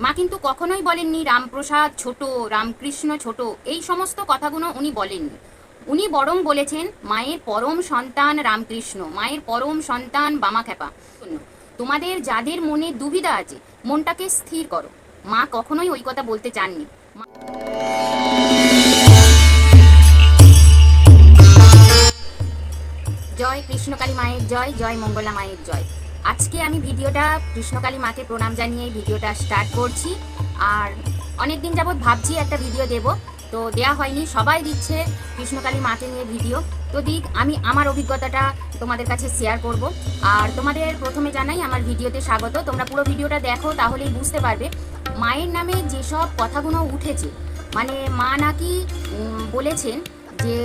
মা কিন্তু কখনোই বলেননি রামপ্রসাদ ছোট, রামকৃষ্ণ ছোট, এই সমস্ত কথাগুলো উনি বলেননি। উনি বরং বলেছেন মায়ের পরম সন্তান রামকৃষ্ণ, মায়ের পরম সন্তান বামাখ্যাপা। তোমাদের যাদের মনে দুবিধা আছে মনটাকে স্থির করো। মা কখনোই ওই কথা বলতে চাননি। জয় কৃষ্ণকালী মায়ের জয়, জয় মঙ্গলা মায়ের জয়। আজকে আমি ভিডিওটা কৃষ্ণকালী মাকে প্রণাম জানিয়ে ভিডিওটা স্টার্ট করছি। আর অনেক দিন যাবৎ ভাবছি একটা ভিডিও দেব, তো দেয়া হয়নি। সবাই দিচ্ছে কৃষ্ণকালী মাকে নিয়ে ভিডিও, তো দিক আমি আমার অভিজ্ঞতাটা তোমাদের কাছে শেয়ার করব। আর তোমাদের প্রথমে জানাই আমার ভিডিওতে স্বাগত। তোমরা পুরো ভিডিওটা দেখো, তাহলেই বুঝতে পারবে মায়ের নামে যেসব কথাগুলো উঠেছে। মানে মা নাকি বলেছেন যে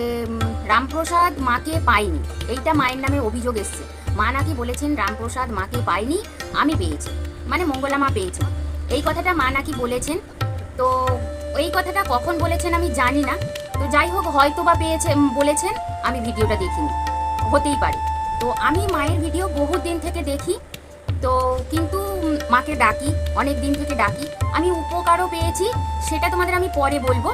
রামপ্রসাদ মাকে পাইনি, এইটা মায়ের নামে অভিযোগ এসছে। মা নাকি বলেছেন রামপ্রসাদ মাকে পাইনি, আমি পেয়েছি, মানে মঙ্গলা মা পেয়েছেন, এই কথাটা মা নাকি বলেছেন। তো এই কথাটা কখন বলেছেন আমি জানি না, তো যাই হোক হয়তো বা বলেছেন, আমি ভিডিওটা দেখিনি, হতেই পারে। তো আমি মায়ের ভিডিও বহু দিন থেকে দেখি, তো কিন্তু মাকে ডাকি, অনেক দিন থেকে ডাকি। আমি উপকারও পেয়েছি, সেটা তোমাদের আমি পরে বলবো।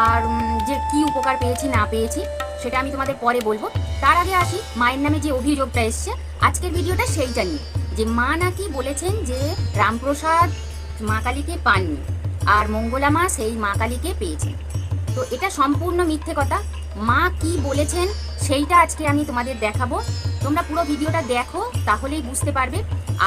আর যে কি উপকার পেয়েছি না পেয়েছি সেটা আমি তোমাদের পরে বলবো। তার আগে আসি মায়ের নামে যে অভিযোগটা এসছে আজকের ভিডিওটা সেইটা নিয়ে, যে মা নাকি বলেছেন যে রামপ্রসাদ মা কালীকে পাননি আর মঙ্গলা মা সেই মা কালীকে পেয়েছেন। তো এটা সম্পূর্ণ মিথ্যে কথা। মা কি বলেছেন সেইটা আজকে আমি তোমাদের দেখাবো। তোমরা পুরো ভিডিওটা দেখো, তাহলেই বুঝতে পারবে।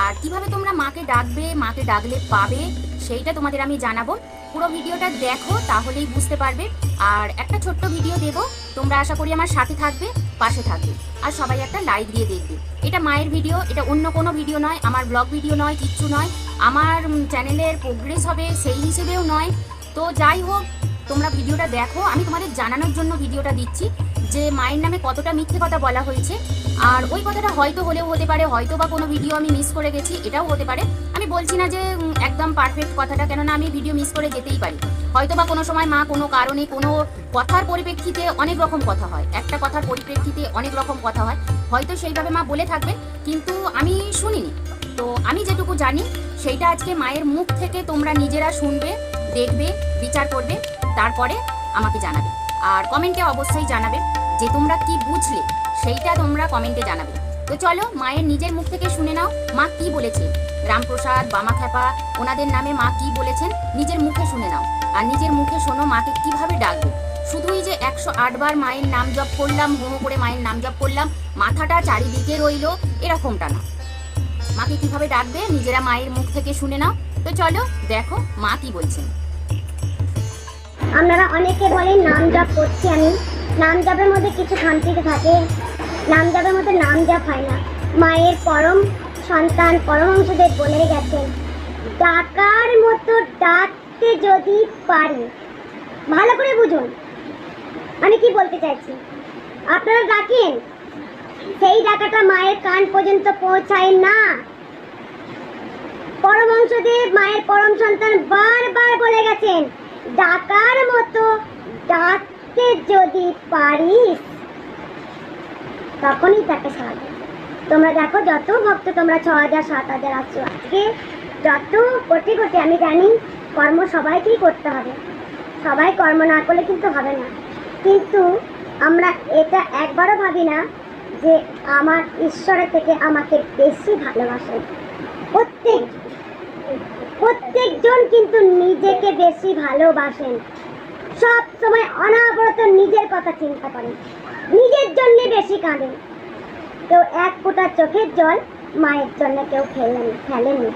আর কিভাবে তোমরা মাকে ডাকবে, মাকে ডাকলে পাবে, সেইটা তোমাদের আমি জানাবো। পুরো ভিডিওটা দেখো, তাহলেই বুঝতে পারবে। আর একটা ছোট্ট ভিডিও দেবো, তোমরা আশা করি আমার সাথে থাকবে, পাশে থাকবে। আর সবাই একটা লাইক দিয়ে দেখবে। এটা মায়ের ভিডিও, এটা অন্য কোনো ভিডিও নয়, আমার ব্লগ ভিডিও নয়, কিচ্ছু নয়, আমার চ্যানেলের প্রোগ্রেস হবে সেই হিসেবেও নয়। তো যাই হোক, তোমরা ভিডিওটা দেখো। আমি তোমাদের জানানোর জন্য ভিডিওটা দিচ্ছি যে মায়ের নামে কতটা মিথ্যে কথা বলা হয়েছে। আর ওই কথাটা হয়তো হলেও হতে পারে, হয়তো বা কোনো ভিডিও আমি মিস করে গেছি, এটাও হতে পারে। আমি বলছি না যে একদম পারফেক্ট কথাটা, কেননা আমি ভিডিও মিস করে যেতেই পারি। হয়তো বা কোনো সময় মা কোনো কারণে কোনো কথার পরিপ্রেক্ষিতে অনেক রকম কথা হয়, একটা কথার পরিপ্রেক্ষিতে অনেক রকম কথা হয়, হয়তো সেইভাবে মা বলে থাকবে, কিন্তু আমি শুনিনি। তো আমি যেটুকু জানি সেইটা আজকে মায়ের মুখ থেকে তোমরা নিজেরা শুনবে, দেখবে, বিচার করবে, তারপরে আমাকে জানাবে। আর কমেন্টে অবশ্যই জানাবে যে তোমরা কি বুঝলে, সেইটা তোমরা কমেন্টে জানাবে। তো চলো মায়ের নিজের মুখ থেকে শুনে নাও মা কি বলেছে। রামপ্রসাদ, বামাখ্যাপা, ওনাদের নামে মা কি বলেছেন নিজের মুখে শুনে নাও। আর নিজের মুখে শোনো মাকে কিভাবে ডাকবে। শুধুই যে 108 বার মায়ের নাম জপ করলাম, হো করে মায়ের নাম জপ করলাম, মাথাটা চারিদিকে রইলো, এরকমটা না। মাকে কিভাবে ডাকবে নিজেরা মায়ের মুখ থেকে শুনে নাও। তো চলো দেখো মা কি বলছেন। আপনারা অনেকে বলেন নাম জপ করছি আমি, নাম জপের মধ্যে কিছু খামতি থাকে, নাম জপের মধ্যে নাম জপ হয় না। মায়ের পরম সন্তান পরমহংসদেব বলে গেছেন, ডাকার মতো ডাকতে যদি পারি। ভালো করে বুঝুন আমি কি বলতে চাইছি। আপনারা ডাকেন, সেই ডাকাটা মায়ের কান পর্যন্ত পৌঁছায় না। পরমহংসদেব মায়ের পরম সন্তান বারবার বলে গেছেন, ডাকার মতো ডাকতে যদি পারিস তখনই তাকে সাহায্য। তোমরা দেখো যত ভক্ত তোমরা 6000 7000 আছো, আজকে যত কোটি কোটি, আমি জানি কর্ম সবাইকেই করতে হবে, সবাই কর্ম না করলে কিন্তু হবে না। কিন্তু আমরা এটা একবারও ভাবি না যে আমার ঈশ্বরের থেকে আমাকে বেশি ভালোবাসেন। প্রত্যেকজন কিন্তু নিজেকে বেশি ভালোবাসেন, সব সময় অনাবরত নিজের কথা চিন্তা করেন, নিজের জন্য বেশি কাঁদেন। কেউ এক ফোঁটা চোখের জল মায়ের জন্য কেউ ফেলেনি।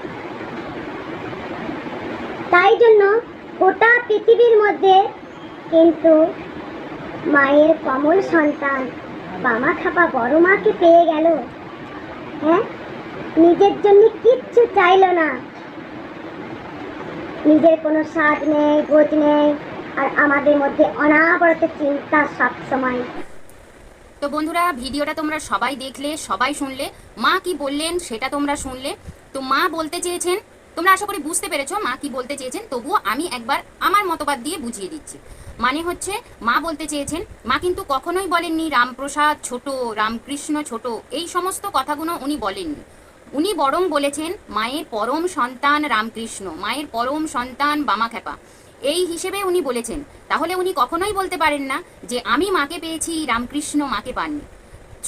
তাই জন্য গোটা পৃথিবীর মধ্যে কিন্তু মায়ের কমল সন্তান বামাখ্যাপা বড় মাকে পেয়ে গেল। হ্যাঁ, নিজের জন্য কিচ্ছু চাইল না, নিজের কোনো স্বাদ নেই, বোধ নেই, আর আমাদের মধ্যে অনাবরত চিন্তা সব সময়। তো বন্ধুরা, ভিডিওটা তোমরা সবাই দেখলে, সবাই শুনলে, মা কি বললেন সেটা তোমরা শুনলে। তো মা বলতে চেয়েছেন, তোমরা আশা করি বুঝতে পেরেছো মা কি বলতে চেয়েছেন, তবুও আমি একবার আমার মতবাদ দিয়ে বুঝিয়ে দিচ্ছি। মানে হচ্ছে মা বলতে চেয়েছেন মা কিন্তু কখনোই বলেননি রামপ্রসাদ ছোট, রামকৃষ্ণ ছোট, এই সমস্ত কথাগুলো উনি বলেননি। উনি বরং বলেছেন মায়ের পরম সন্তান রামকৃষ্ণ, মায়ের পরম সন্তান বামাখ্যাপা, এই হিসেবে উনি বলেছেন। তাহলে উনি কখনোই বলতে পারেন না যে আমি মাকে পেয়েছি, রামকৃষ্ণ মাকে পাননি।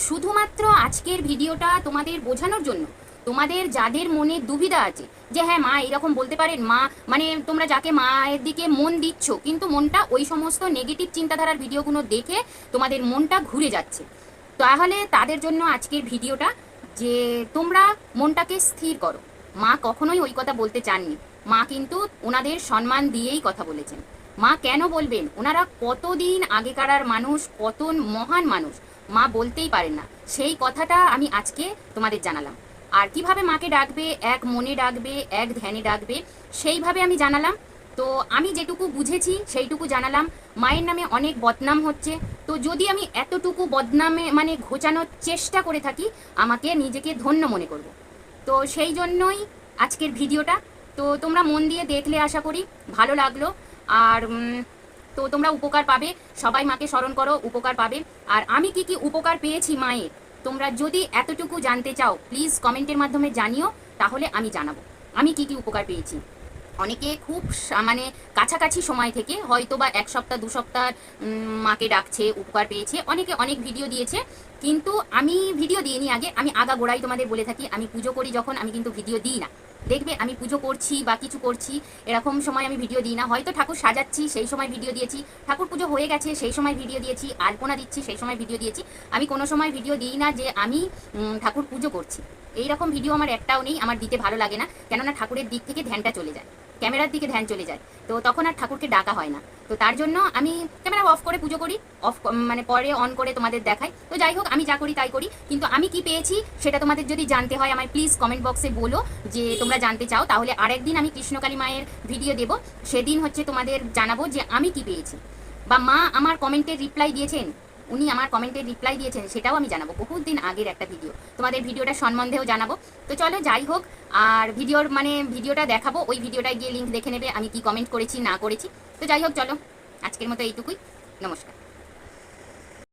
শুধুমাত্র আজকের ভিডিওটা তোমাদের বোঝানোর জন্য, তোমাদের যাদের মনে দুবিধা আছে যে হ্যাঁ মা এরকম বলতে পারেন, মা মানে তোমরা যাকে মায়ের দিকে মন দিচ্ছ কিন্তু মনটা ওই সমস্ত নেগেটিভ চিন্তাধারার ভিডিওগুলো দেখে তোমাদের মনটা ঘুরে যাচ্ছে, তাহলে তাদের জন্য আজকের ভিডিওটা, যে তোমরা মনটাকে স্থির করো। মা কখনোই ওই কথা বলতে চাননি, মা কিন্তু ওনাদের সম্মান দিয়েই কথা বলেছেন। মা কেন বলবেন? ওনারা কতদিন আগেকার মানুষ, কত মহান মানুষ, মা বলতেই পারেন না। সেই কথাটা আমি আজকে তোমাদের জানালাম। আর কিভাবে মাকে ডাকবে, এক মনে ডাকবে, এক ধ্যানে ডাকবে, সেইভাবে আমি জানালাম। তো আমি যেটুকু বুঝেছি সেইটুকু জানালাম। মায়ের নামে অনেক বদনাম হচ্ছে, তো যদি আমি এতটুকু বদনামে মানে ঘোচানোর চেষ্টা করে থাকি, আমাকে নিজেকে ধন্য মনে করব। তো সেই জন্যই আজকের ভিডিওটা। তো তোমরা মন দিয়ে দেখলে আশা করি ভালো লাগলো। আর তো তোমরা উপকার পাবে, সবাই মাকে স্মরণ করো, উপকার পাবে। আর আমি কি কি উপকার পেয়েছি মায়ের, তোমরা যদি এতটুকু জানতে চাও প্লিজ কমেন্টের মাধ্যমে জানিও, তাহলে আমি জানাবো আমি কি কি উপকার পেয়েছি। অনেকে খুব মানে কাছাকাছি সময় থেকে হয়তো বা 1 সপ্তাহ 2 সপ্তাহ মাকে ডাকছে, উপকার পেয়েছে, অনেকে অনেক ভিডিও দিয়েছে, কিন্তু আমি ভিডিও দিইনি আগে। আমি আগাগোড়াই তোমাদের বলে থাকি, আমি পুজো করি যখন, আমি কিন্তু ভিডিও দিই না। দেখবে আমি পুজো করছি বা কিছু করছি এরকম সময় আমি ভিডিও দিই না। হয়তো ঠাকুর সাজাচ্ছি সেই সময় ভিডিও দিয়েছি, ঠাকুর পুজো হয়ে গেছে সেই সময় ভিডিও দিয়েছি, আলপনা দিচ্ছি সেই সময় ভিডিও দিয়েছি। আমি কোনো সময় ভিডিও দিই না যে আমি ঠাকুর পুজো করছি। এইরকম ভিডিও আমার একটাও নেই, আমার দিতে ভালো লাগে না, কেননা ঠাকুরের দিক থেকে ধ্যানটা চলে যায়, ক্যামেরার দিকে ধ্যান চলে যায়, তো তখন আর ঠাকুরকে ডাকা হয় না। তো তার জন্য আমি ক্যামেরা অফ করে পুজো করি, অফ মানে পরে অন করে তোমাদের দেখাই। তো যাই হোক, আমি যা করি তাই করি, কিন্তু আমি কি পেয়েছি সেটা তোমাদের যদি জানতে হয় আমায় প্লিজ কমেন্ট বক্সে বলো যে তোমরা জানতে চাও, তাহলে আরেকদিন আমি কৃষ্ণকালী মায়ের ভিডিও দেব, সেদিন হচ্ছে তোমাদের জানাবো যে আমি কি পেয়েছি। বা মা আমার কমেন্টের রিপ্লাই দিয়েছেন, উনি আমার কমেন্টের রিপ্লাই দিয়েছেন, সেটাও আমি জানাবো। বহুত দিন আগের একটা ভিডিও, তোমাদের ভিডিওটা সম্বন্ধেও জানাবো। তো চলো যাই হোক, আর ভিডিওটা দেখাবো, ওই ভিডিওটায় গিয়ে লিঙ্ক দেখে নেবে আমি কি কমেন্ট করেছি না করেছি। তো যাই হোক, চলো আজকের মতো এইটুকুই, নমস্কার।